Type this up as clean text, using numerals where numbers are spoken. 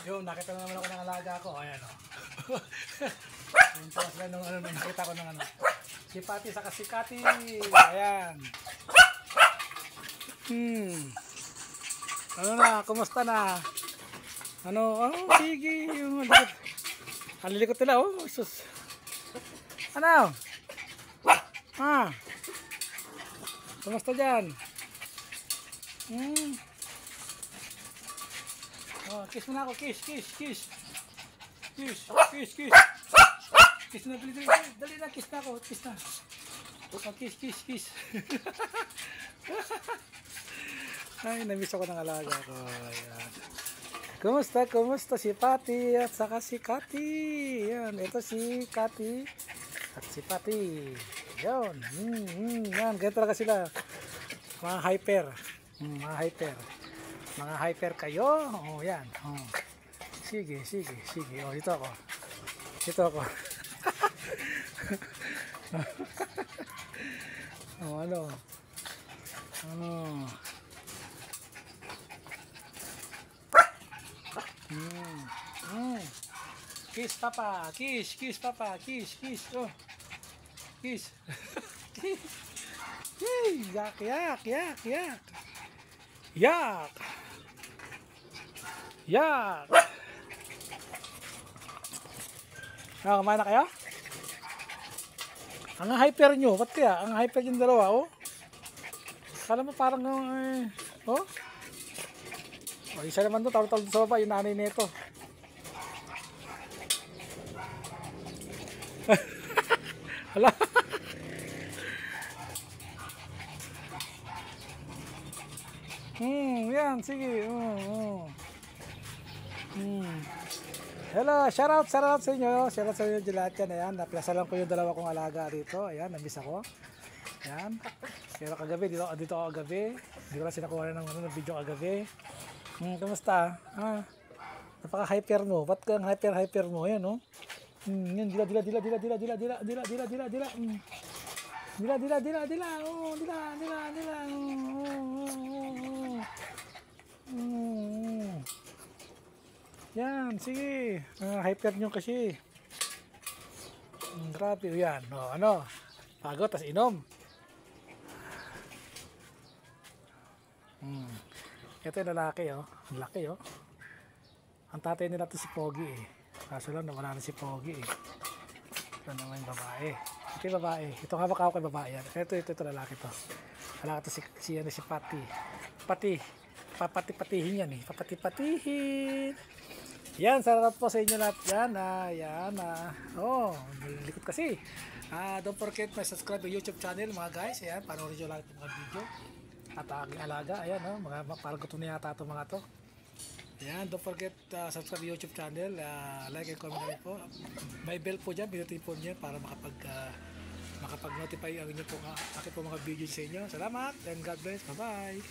Yung nakita na naman ako ng alaga ko. Ayan o. Yung tawas lang nung ano, nakita ko ng ano. Si Pati sa si Kati. Ayan. Ano na, kumusta na? Ano, sige. Yung alilikot nila, oh. Sus. Ano? Kumusta dyan? Oh, kiss mo na ako, kiss. Kiss na, dali na, kiss na ako, kiss na. Oh, kiss. Ay, namiss ako ng alaga ko. Ayan. Kumusta si Pati at saka si Kati? Yan, ito si Kati at si Pati. Yan, yan, ganito talaga sila. Mga hyper. Mga hyper kayo. Oh, yan. Oh. Sige. Oh, ito ako. Oh, ano? Kiss papa, kiss papa, kiss. Oh. Kiss. Yak. Kumain na kayo? Ang hyper nyo, ba't kaya? Ang hyper yung dalawa, oh. Kala mo parang, oh. Oh, isa naman doon, tawag sa baba, yung nanay nito. Hala. Yan, sige. Hello, shoutout sa inyo. Shoutout sa inyo lahat yan. Ayan, napiasalan ko yung dalawa kong alaga dito. Ayan, namiss ako. Ayan. Pero kagabi, dito ako kagabi. Hindi ko lang sinakuha ng video kagabi. Kamusta? Napaka-hyper mo. Ba't kang hyper mo? Ayan, no? Yan, dila. Oh, yan, sige. Hyper nyo kasi. Grabe, yan. O, ano? Pagod, tas inom. Ito yung lalaki, oh. Ang laki, oh. Ang tatay nila ito si Pogi, eh. Kaso lang, nawala na si Pogi, eh. Ito naman yung babae. Ito yung babae. Ito nga baka ako kay babae yan. Ito lalaki to. Lalaki to si Pati. Papati-patihin yan, eh. Papati-patihin. Yan, sarap po sa inyo lahat yan. Oh, likot kasi. Don't forget my subscribe to YouTube channel, mga guys. Ayan, panoorin nyo lang itong mga video. At aking alaga, ayan, parang gusto na yata itong mga to. Ayan, don't forget subscribe to YouTube channel, like and comment na rin po. May bell po dyan, pinutin po nyo para makapag-notify ang inyo po, mga video sa inyo. Salamat and God bless, bye bye.